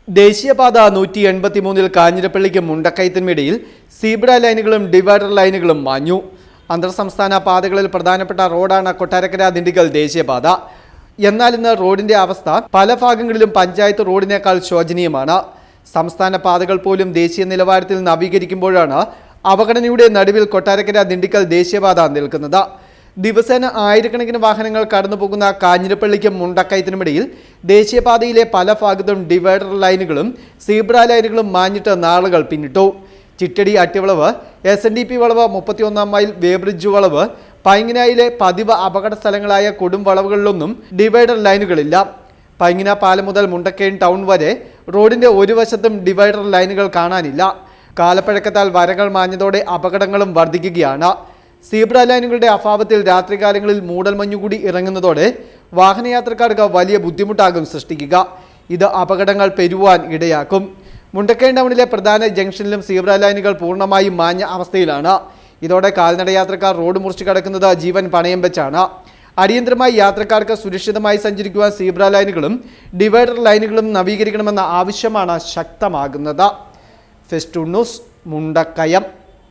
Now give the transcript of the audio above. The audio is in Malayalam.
ദേശീയപാത 183 കാഞ്ഞിരപ്പള്ളിക്ക് മുണ്ടക്കയത്തിനുമിടയിൽ സീബ്ര ലൈനുകളും ഡിവൈഡർ ലൈനുകളും മാഞ്ഞു. അന്തർ സംസ്ഥാന പാതകളിൽ പ്രധാനപ്പെട്ട റോഡാണ് കൊട്ടാരക്കര-ദിണ്ടിഗൽ ദേശീയപാത. എന്നാൽ ഇന്ന് റോഡിന്റെ അവസ്ഥ പല ഭാഗങ്ങളിലും പഞ്ചായത്ത് റോഡിനേക്കാൾ ശോചനീയമാണ്. സംസ്ഥാന പാതകൾ പോലും ദേശീയ നിലവാരത്തിൽ നവീകരിക്കുമ്പോഴാണ് അവഗണനയുടെ നടുവിൽ കൊട്ടാരക്കര-ദിണ്ടിഗൽ ദേശീയപാത നിൽക്കുന്നത്. ദിവസേന ആയിരക്കണക്കിന് വാഹനങ്ങൾ കടന്നുപോകുന്ന കാഞ്ഞിരപ്പള്ളിക്കും മുണ്ടക്കയത്തിനുമിടയിൽ ദേശീയപാതയിലെ പല ഭാഗത്തും ഡിവൈഡർ ലൈനുകളും സീബ്ര ലൈനുകളും മാഞ്ഞിട്ട് നാളുകൾ പിന്നിട്ടു. ചിറ്റടി അട്ടിവളവ്, SNDP വളവ്, 31 മൈൽ വേബ്രിഡ്ജ് വളവ്, പൈങ്ങിനായിലെ പതിവ് അപകട സ്ഥലങ്ങളായ കൊടും വളവുകളിലൊന്നും ഡിവൈഡർ ലൈനുകളില്ല. പൈങ്ങിന പാലം മുതൽ മുണ്ടക്കയം ടൗൺ വരെ റോഡിന്റെ ഒരു വശത്തും ഡിവൈഡർ ലൈനുകൾ കാണാനില്ല. കാലപ്പഴക്കത്താൽ വരകൾ മാഞ്ഞതോടെ അപകടങ്ങളും വർദ്ധിക്കുകയാണ്. സീബ്ര ലൈനുകളുടെ അഭാവത്തിൽ രാത്രികാലങ്ങളിൽ മൂടൽമഞ്ഞുകൂടി ഇറങ്ങുന്നതോടെ വാഹനയാത്രക്കാർക്ക് വലിയ ബുദ്ധിമുട്ടാകും സൃഷ്ടിക്കുക. ഇത് അപകടങ്ങൾ പെരുവാൻ ഇടയാക്കും. മുണ്ടക്കയം ടൗണിലെ പ്രധാന ജംഗ്ഷനിലും സീബ്ര ലൈനുകൾ പൂർണ്ണമായും മാഞ്ഞ അവസ്ഥയിലാണ്. ഇതോടെ കാൽനടയാത്രക്കാർ റോഡ് മുറിച്ചു കടക്കുന്നത് ജീവൻ പണയം വെച്ചാണ്. അടിയന്തരമായി യാത്രക്കാർക്ക് സുരക്ഷിതമായി സഞ്ചരിക്കുവാൻ സീബ്ര ലൈനുകളും ഡിവൈഡർ ലൈനുകളും നവീകരിക്കണമെന്ന ആവശ്യമാണ് ശക്തമാകുന്നത്. Festoon news, Mundakayam.